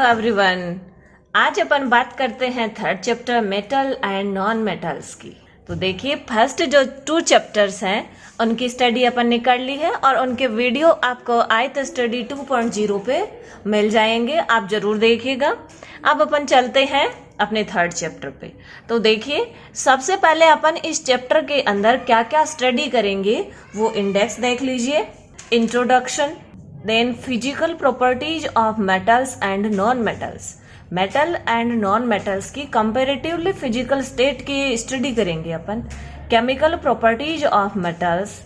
Everyone. आज अपन बात करते हैं third chapter metal and non metals की। तो देखिए, फर्स्ट जो 2 चैप्टर्स हैं उनकी स्टडी अपन ने कर ली है और उनके वीडियो आपको आयत स्टडी 2.0 पे मिल जाएंगे, आप जरूर देखिएगा। अब अपन चलते हैं अपने थर्ड चैप्टर पे। तो देखिए, सबसे पहले अपन इस चैप्टर के अंदर क्या क्या स्टडी करेंगे वो इंडेक्स देख लीजिए। Introduction, then physical properties of metals and non metals. Metal and non metals की कंपेरेटिवली फिजिकल स्टेट की स्टडी करेंगे अपन। Chemical properties of metals,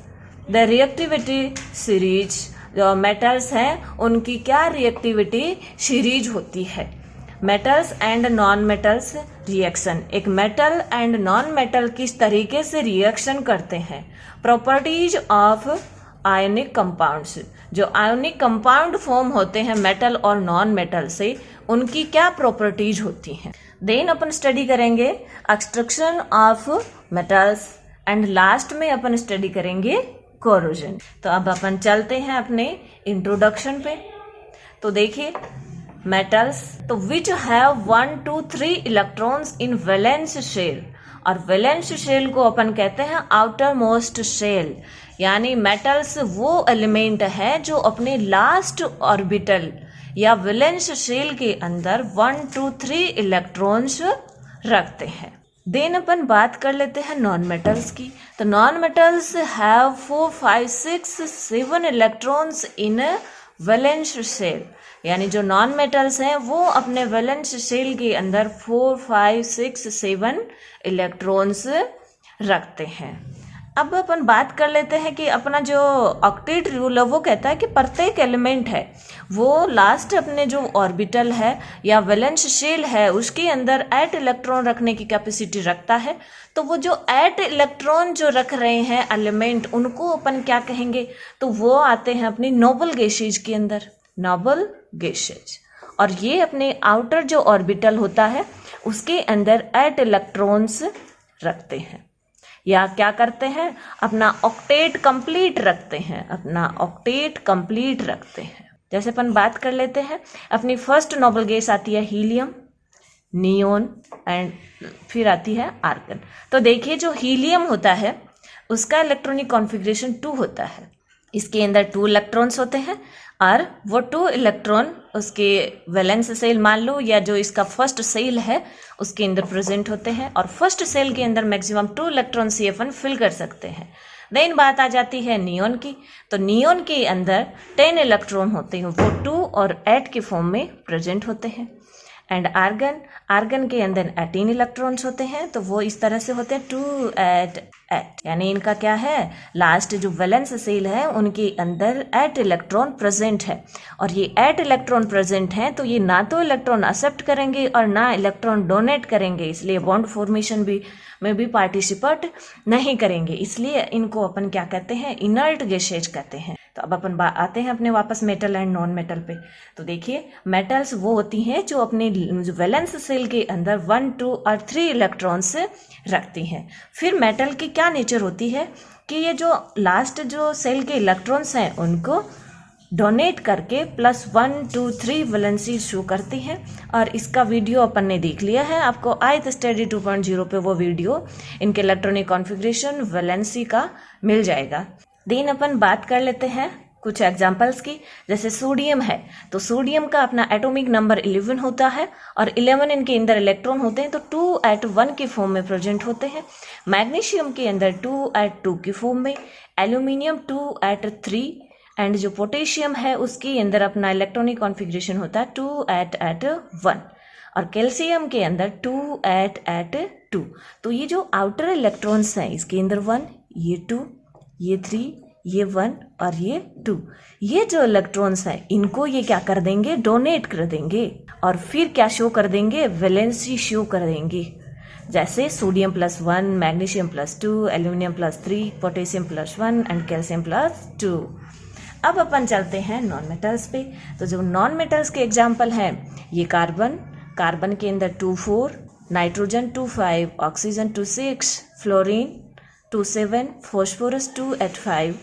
the reactivity series. जो मेटल्स हैं उनकी क्या रिएक्टिविटी सीरीज होती है। Metals and non metals reaction, एक मेटल एंड नॉन मेटल किस तरीके से रिएक्शन करते हैं। प्रॉपर्टीज ऑफ आयोनिक कंपाउंड्स, जो आयोनिक कंपाउंड फॉर्म होते हैं मेटल और नॉन मेटल से, उनकी क्या प्रॉपर्टीज होती हैं। देन अपन स्टडी करेंगे extraction of metals and last में अपन स्टडी करेंगे कोरोजन। तो अब अपन चलते हैं अपने इंट्रोडक्शन पे। तो देखिए, मेटल्स तो which have 1 2 3 electrons in valence shell, और वैलेंस शेल को अपन कहते हैं आउटर मोस्ट शेल। यानी मेटल्स वो एलिमेंट है जो अपने लास्ट ऑर्बिटल या वैलेंस शेल के अंदर 1 2 3 इलेक्ट्रॉन्स रखते हैं। देन अपन बात कर लेते हैं नॉन मेटल्स की। तो non metals have 4 5 6 7 electrons in valence shell. यानी जो नॉन मेटल्स हैं वो अपने वैलेंस शेल के अंदर 4 5 6 7 इलेक्ट्रॉन्स रखते हैं। अब अपन बात कर लेते हैं कि अपना जो ऑक्टेट रूल है वो कहता है कि प्रत्येक एलिमेंट है वो लास्ट अपने जो ऑर्बिटल है या वैलेंस शेल है उसके अंदर 8 इलेक्ट्रॉन रखने की कैपेसिटी रखता है। तो वो जो 8 इलेक्ट्रॉन जो रख रहे हैं एलिमेंट, उनको अपन क्या कहेंगे, तो वो आते हैं अपनी नोबल गैसेज के अंदर, नोबल गैसेज। और ये अपने आउटर जो ऑर्बिटल होता है उसके अंदर 8 इलेक्ट्रॉन्स रखते हैं, या क्या करते हैं, अपना ऑक्टेट कंप्लीट रखते हैं, अपना ऑक्टेट कंप्लीट रखते हैं। जैसे अपन बात कर लेते हैं, अपनी फर्स्ट नोबल गैस आती है हीलियम, नियोन एंड फिर आती है आर्गन। तो देखिए, जो हीलियम होता है उसका इलेक्ट्रॉनिक कॉन्फ़िगरेशन 2 होता है। इसके अंदर 2 इलेक्ट्रॉन्स होते हैं और वो 2 इलेक्ट्रॉन उसके वैलेंस सेल मान लो या जो इसका फर्स्ट सेल है उसके अंदर प्रेजेंट होते हैं, और फर्स्ट सेल के अंदर मैक्सिमम 2 इलेक्ट्रॉन से अपन फिल कर सकते हैं। देन बात आ जाती है नियोन की। तो नियोन के अंदर 10 इलेक्ट्रॉन होते हैं, वो 2 और 8 के फॉर्म में प्रेजेंट होते हैं। एंड आर्गन, आर्गन के अंदर 18 इलेक्ट्रॉन्स होते हैं, तो वो इस तरह से होते हैं 2 8 8। यानी इनका क्या है, लास्ट जो वैलेंस सेल है उनके अंदर 8 इलेक्ट्रॉन प्रेजेंट है। और ये 8 इलेक्ट्रॉन प्रेजेंट हैं तो ये ना तो इलेक्ट्रॉन एक्सेप्ट करेंगे और ना इलेक्ट्रॉन डोनेट करेंगे, इसलिए बॉन्ड फॉर्मेशन में भी पार्टिसिपेट नहीं करेंगे। इसलिए इनको अपन क्या कहते हैं, इनर्ट गैसेज कहते हैं। तो अब अपन आते हैं अपने वापस मेटल एंड नॉन मेटल पे। तो देखिए, मेटल्स वो होती हैं जो अपने वैलेंस सेल के अंदर 1 2 और 3 इलेक्ट्रॉन्स रखती हैं। फिर मेटल की क्या नेचर होती है कि ये जो लास्ट जो सेल के इलेक्ट्रॉन्स हैं उनको डोनेट करके +1 2 3 वैलेंसी शो करती हैं। और इसका वीडियो अपन ने देख लिया है, आपको आयत स्टडी 2.0 पे वो वीडियो इनके इलेक्ट्रॉनिक कॉन्फ़िगरेशन वैलेंसी का मिल जाएगा। देन अपन बात कर लेते हैं कुछ एग्जाम्पल्स की। जैसे सोडियम है, तो सोडियम का अपना एटॉमिक नंबर 11 होता है और 11 इनके अंदर इलेक्ट्रॉन होते हैं, तो 2 at 1 के फॉर्म में प्रेजेंट होते हैं। मैग्नीशियम के अंदर 2 at 2 के फॉर्म में, एल्यूमिनियम 2 at 3, एंड जो पोटेशियम है उसके अंदर अपना इलेक्ट्रॉनिक कॉन्फ़िगरेशन होता है 2 at 1, और कैल्शियम के अंदर 2 at 2। तो ये जो आउटर इलेक्ट्रॉन्स हैं इसके अंदर 1, ये 2, ये 3, ये 1 और ये 2, ये जो इलेक्ट्रॉन्स हैं इनको ये क्या कर देंगे, डोनेट कर देंगे, और फिर क्या शो कर देंगे, वैलेंसी शो कर देंगे। जैसे sodium +1, magnesium +2, aluminium +3, potassium +1 and calcium +2। अब अपन चलते हैं नॉन मेटल्स पे। तो जो नॉन मेटल्स के एग्जाम्पल हैं, ये कार्बन, कार्बन के अंदर 2 4, nitrogen 2 5, oxygen 2 6, fluorine 2 7, phosphorus 2 at 5,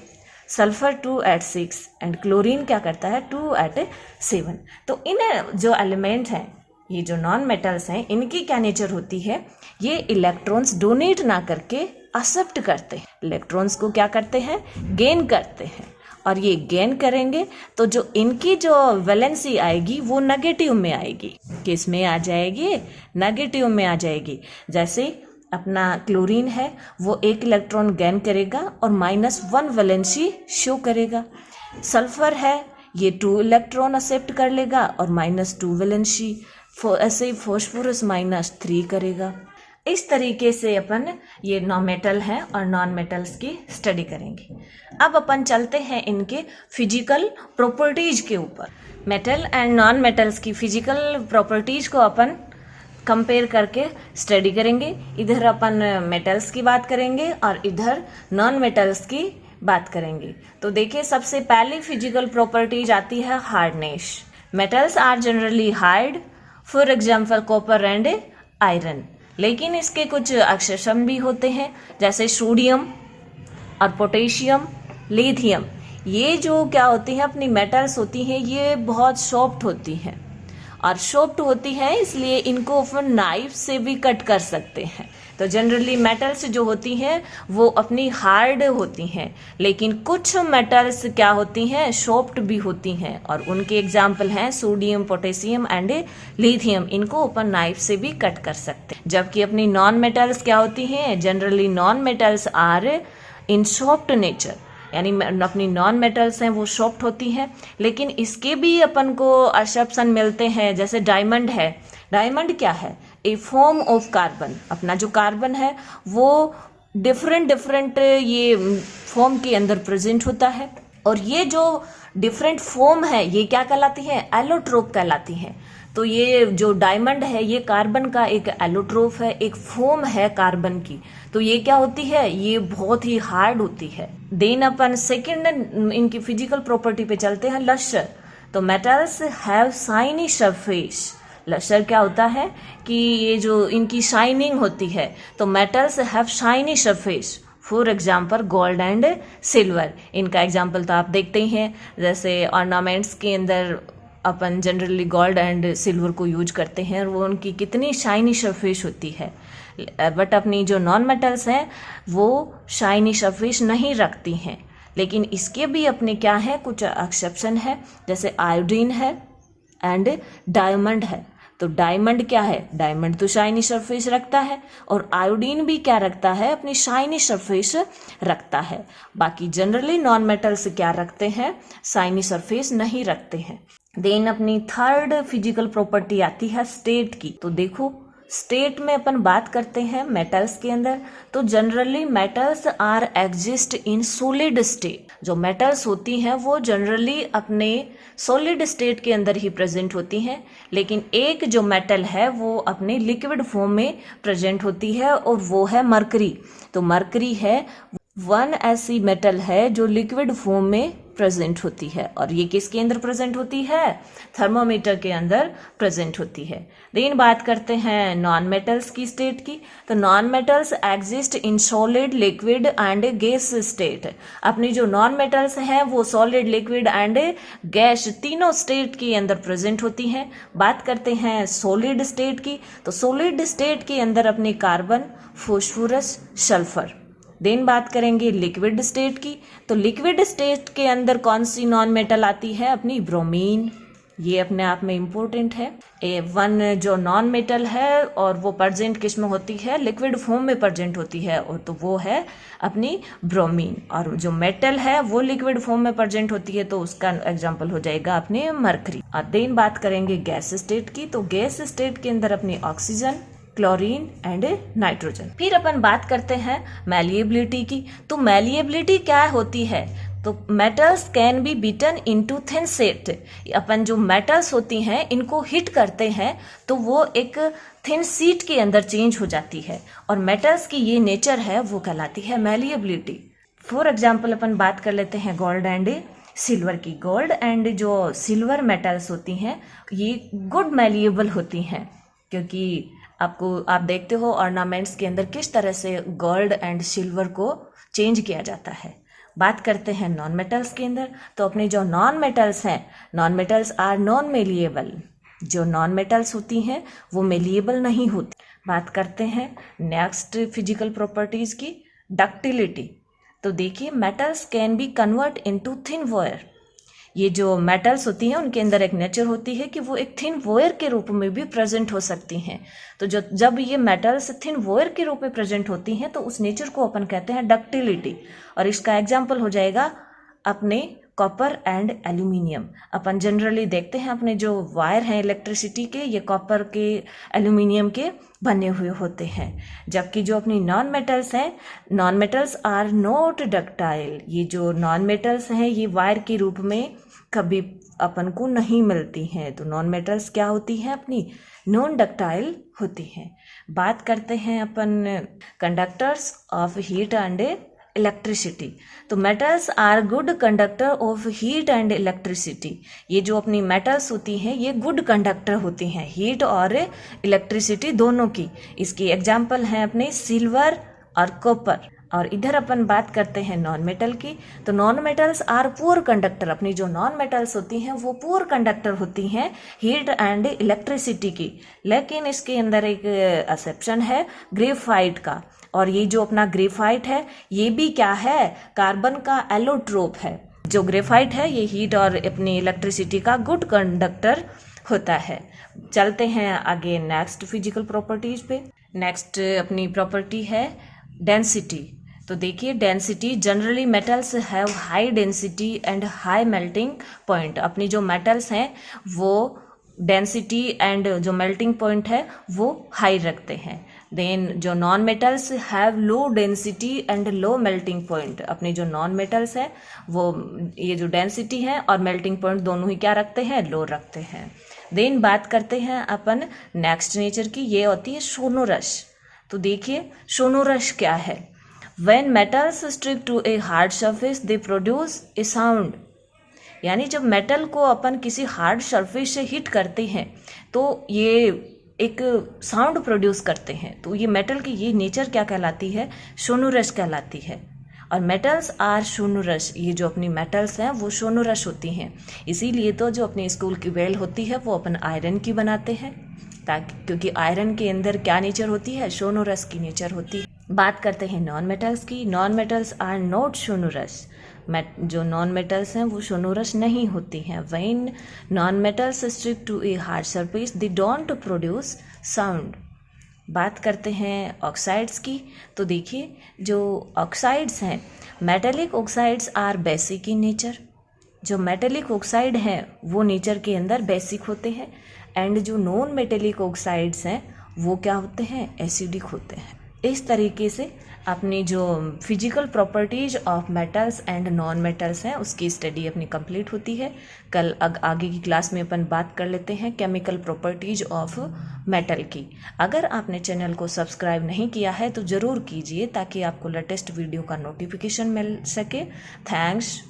sulphur 2 at 6 and chlorine क्या करता है 2 at 7। तो इन जो एलिमेंट हैं, ये जो नॉन मेटल्स हैं, इनकी क्या नेचर होती है, ये इलेक्ट्रॉन्स डोनेट ना करके एक्सेप्ट करते हैं, इलेक्ट्रॉन्स को क्या करते हैं, गेन करते हैं। और ये गेन करेंगे तो जो इनकी जो वैलेंसी आएगी वो नेगेटिव में आएगी। किस में आ जाएगी, नेगेटिव में आ जाएगी। जैसे अपना क्लोरीन है, वो 1 इलेक्ट्रॉन गेन करेगा और -1 वैलेंसी शो करेगा। सल्फर है, ये 2 इलेक्ट्रॉन एक्सेप्ट कर लेगा और -2 वैलेंसी। ऐसे ही फॉस्फोरस -3 करेगा। इस तरीके से अपन ये मेटल हैं और नॉन मेटल्स की स्टडी करेंगे। अब अपन चलते हैं इनके फिजिकल प्रॉपर्टीज के ऊपर। मेटल एंड नॉन मेटल्स की फिजिकल प्रॉपर्टीज को अपन कंपेयर करके स्टडी करेंगे। इधर अपन मेटल्स की बात करेंगे और इधर नॉन मेटल्स की बात करेंगे। तो देखिए, सबसे पहली फिजिकल प्रॉपर्टीज आती है hardness. Metals are generally hard, for example copper and iron. लेकिन इसके कुछ एक्सेप्शन भी होते हैं, जैसे सोडियम और पोटेशियम, लिथियम। ये जो क्या होती हैं, अपनी मेटल्स होती हैं, ये बहुत सॉफ्ट होती हैं और सॉफ्ट होती हैं, इसलिए इनको अपन नाइफ से भी कट कर सकते हैं। तो जनरली मेटल्स जो होती हैं वो अपनी हार्ड होती हैं, लेकिन कुछ मेटल्स क्या होती हैं, सॉफ्ट भी होती हैं। और उनके एग्जाम्पल हैं सोडियम, पोटेशियम एंड लिथियम। इनको अपन नाइफ से भी कट कर सकते हैं। जबकि अपनी नॉन मेटल्स क्या होती हैं, generally non metals are in soft nature, यानी अपनी नॉन मेटल्स हैं वो सॉफ्ट होती हैं। लेकिन इसके भी अपन को एक्सेप्शन मिलते हैं, जैसे डायमंड है। डायमंड क्या है, ए फॉर्म ऑफ कार्बन। अपना जो कार्बन है वो डिफरेंट ये फॉर्म के अंदर प्रेजेंट होता है। और ये जो डिफरेंट फॉर्म है ये क्या कहलाती है, एलोट्रोप कहलाती है। तो ये जो डायमंड है ये कार्बन का एक एलोट्रोप है, एक फॉर्म है कार्बन की। तो ये क्या होती है, ये बहुत ही हार्ड होती है। देन अपन सेकेंड इनकी फिजिकल प्रॉपर्टी पे चलते हैं, लस्टर। तो metals have shiny surface. Lustre क्या होता है कि ये जो इनकी शाइनिंग होती है। तो metals have shiny surface, for example gold and silver. इनका एग्जाम्पल तो आप देखते ही हैं, जैसे ऑर्नामेंट्स के अंदर अपन जनरली गोल्ड एंड सिल्वर को यूज करते हैं और वो उनकी कितनी शाइनी सरफेस होती है। बट अपनी जो नॉन मेटल्स हैं वो शाइनी सरफेस नहीं रखती हैं। लेकिन इसके भी अपने क्या है, कुछ एक्सेप्शन है, जैसे आयोडीन है एंड डायमंड है। तो डायमंड क्या है, डायमंड तो शाइनी सरफेस रखता है और आयोडीन भी क्या रखता है, अपनी शाइनी सरफेस रखता है। बाकी जनरली नॉन मेटल्स क्या रखते हैं, शाइनी सरफेस नहीं रखते हैं। देन अपनी थर्ड फिजिकल प्रॉपर्टी आती है स्टेट की। तो देखो, स्टेट में अपन बात करते हैं मेटल्स के अंदर, तो generally metals are exist in solid state. जो मेटल्स होती हैं वो जनरली अपने सॉलिड स्टेट के अंदर ही प्रेजेंट होती हैं। लेकिन एक जो मेटल है वो अपने लिक्विड फॉर्म में प्रेजेंट होती है और वो है मरकरी। तो मरकरी है वन ऐसी मेटल है जो लिक्विड फॉर्म में प्रेजेंट होती है। और ये किसके अंदर प्रेजेंट होती है, थर्मोमीटर के अंदर प्रेजेंट होती है। देन बात करते हैं नॉन मेटल्स की स्टेट की। तो non metals exist in solid, liquid and gas state. अपनी जो नॉन मेटल्स हैं वो सॉलिड, लिक्विड एंड गैस तीनों स्टेट के अंदर प्रेजेंट होती हैं। बात करते हैं सॉलिड स्टेट की। तो सॉलिड स्टेट के अंदर अपने कार्बन, फॉस्फोरस, सल्फर। देन बात करेंगे लिक्विड स्टेट की। तो लिक्विड स्टेट के अंदर कौन सी नॉन मेटल आती है, अपनी ब्रोमीन। ये अपने आप में इम्पोर्टेंट है। वन जो नॉन मेटल है और वो प्रेजेंट किस में होती है, लिक्विड फॉर्म में प्रेजेंट होती है, और तो वो है अपनी ब्रोमीन। और जो मेटल है वो लिक्विड फॉर्म में प्रेजेंट होती है, तो उसका एग्जांपल हो जाएगा अपने मरकरी। और देन बात करेंगे गैस स्टेट की। तो गैस स्टेट के अंदर अपनी ऑक्सीजन, क्लोरीन एंड नाइट्रोजन। फिर अपन बात करते हैं मैलिएबिलिटी की। तो मैलिएबिलिटी क्या होती है, तो metals can be beaten into thin sheet. अपन जो मेटल्स होती हैं इनको हिट करते हैं तो वो एक थिन शीट के अंदर चेंज हो जाती है, और मेटल्स की ये नेचर है वो कहलाती है मैलिएबिलिटी। फॉर एग्जाम्पल अपन बात कर लेते हैं गोल्ड एंड सिल्वर की। गोल्ड एंड जो सिल्वर मेटल्स होती हैं ये गुड मैलिएबल होती हैं, क्योंकि आप देखते हो ऑर्नामेंट्स के अंदर किस तरह से गोल्ड एंड सिल्वर को चेंज किया जाता है। बात करते हैं नॉन मेटल्स के अंदर, तो अपने जो नॉन मेटल्स हैं, non metals are non malleable. जो नॉन मेटल्स होती हैं वो मेलिएबल नहीं होती। बात करते हैं नेक्स्ट फिजिकल प्रॉपर्टीज की, डक्टिलिटी। तो देखिए metals can be convert into thin wire. ये जो मेटल्स होती हैं उनके अंदर एक नेचर होती है कि वो एक थिन वायर के रूप में भी प्रेजेंट हो सकती हैं। तो जब ये मेटल्स थिन वायर के रूप में प्रेजेंट होती हैं तो उस नेचर को अपन कहते हैं डक्टिलिटी। और इसका एग्जाम्पल हो जाएगा अपने copper and aluminium. Upon generally देखते हैं अपने जो वायर हैं इलेक्ट्रिसिटी के, ये कॉपर के एल्यूमिनियम के बने हुए होते हैं। जबकि जो अपनी नॉन मेटल्स हैं, non metals are not ductile. ये जो नॉन मेटल्स हैं ये वायर के रूप में कभी अपन को नहीं मिलती हैं। तो नॉन मेटल्स क्या होती हैं, अपनी नॉन डक्टाइल होती हैं। बात करते हैं अपन conductors of heat and electricity. तो metals are good conductor of heat and electricity. ये जो अपनी मेटल्स होती हैं ये गुड कंडक्टर होती हैं हीट और इलेक्ट्रिसिटी दोनों की। इसकी एग्जाम्पल हैं अपने सिल्वर और कॉपर। और इधर अपन बात करते हैं नॉन मेटल की। तो non metals are poor conductor. अपनी जो नॉन मेटल्स होती हैं वो पुअर कंडक्टर होती हैं हीट एंड इलेक्ट्रिसिटी की। लेकिन इसके अंदर एक एक्सेप्शन है ग्रेफाइट का। और ये जो अपना ग्रेफाइट है ये भी क्या है, कार्बन का एलोट्रोप है। जो ग्रेफाइट है ये हीट और अपनी इलेक्ट्रिसिटी का गुड कंडक्टर होता है। चलते हैं आगे नेक्स्ट फिजिकल प्रॉपर्टीज पे। नेक्स्ट अपनी प्रॉपर्टी है डेंसिटी। तो देखिए density, generally metals have high density and high melting point. अपनी जो मेटल्स हैं वो डेंसिटी एंड जो मेल्टिंग पॉइंट है वो हाई रखते हैं। देन जो non metals have low density and low melting point. अपने जो नॉन मेटल्स है वो ये जो डेंसिटी है और मेल्टिंग पॉइंट दोनों ही क्या रखते हैं, लो रखते हैं। देन बात करते हैं अपन नेक्स्ट नेचर की, ये होती है सोनोरस। तो देखिए सोनोरस क्या है, when metals strike to a hard surface they produce a sound. यानी जब मेटल को अपन किसी हार्ड सरफेस से हिट करते हैं तो ये एक साउंड प्रोड्यूस करते हैं। तो ये मेटल की ये नेचर क्या कहलाती है, सोनोरस कहलाती है। और मेटल्स आर सोनोरस। ये जो अपनी मेटल्स हैं वो सोनोरस होती हैं। इसीलिए तो जो अपनी स्कूल की बेल होती है वो अपन आयरन की बनाते हैं, ताकि क्योंकि आयरन के अंदर क्या नेचर होती है, सोनोरस की नेचर होती है। बात करते हैं नॉन मेटल्स की। Non metals are not sonorous. जो नॉन मेटल्स हैं वो सोनोरस नहीं होती हैं। When non metals stick to a hard surface they don't produce sound. बात करते हैं ऑक्साइड्स की। तो देखिए जो ऑक्साइड्स हैं, metallic oxides are basic in nature. जो मेटेलिक ऑक्साइड हैं वो नेचर के अंदर बेसिक होते हैं। एंड जो नॉन मेटेलिक ऑक्साइड्स हैं वो क्या होते हैं, एसिडिक होते हैं। इस तरीके से अपनी जो physical properties of metals and non metals हैं उसकी स्टडी अपनी कंप्लीट होती है। कल आगे की क्लास में अपन बात कर लेते हैं केमिकल प्रॉपर्टीज ऑफ मेटल की। अगर आपने चैनल को सब्सक्राइब नहीं किया है तो ज़रूर कीजिए ताकि आपको लेटेस्ट वीडियो का नोटिफिकेशन मिल सके। थैंक्स।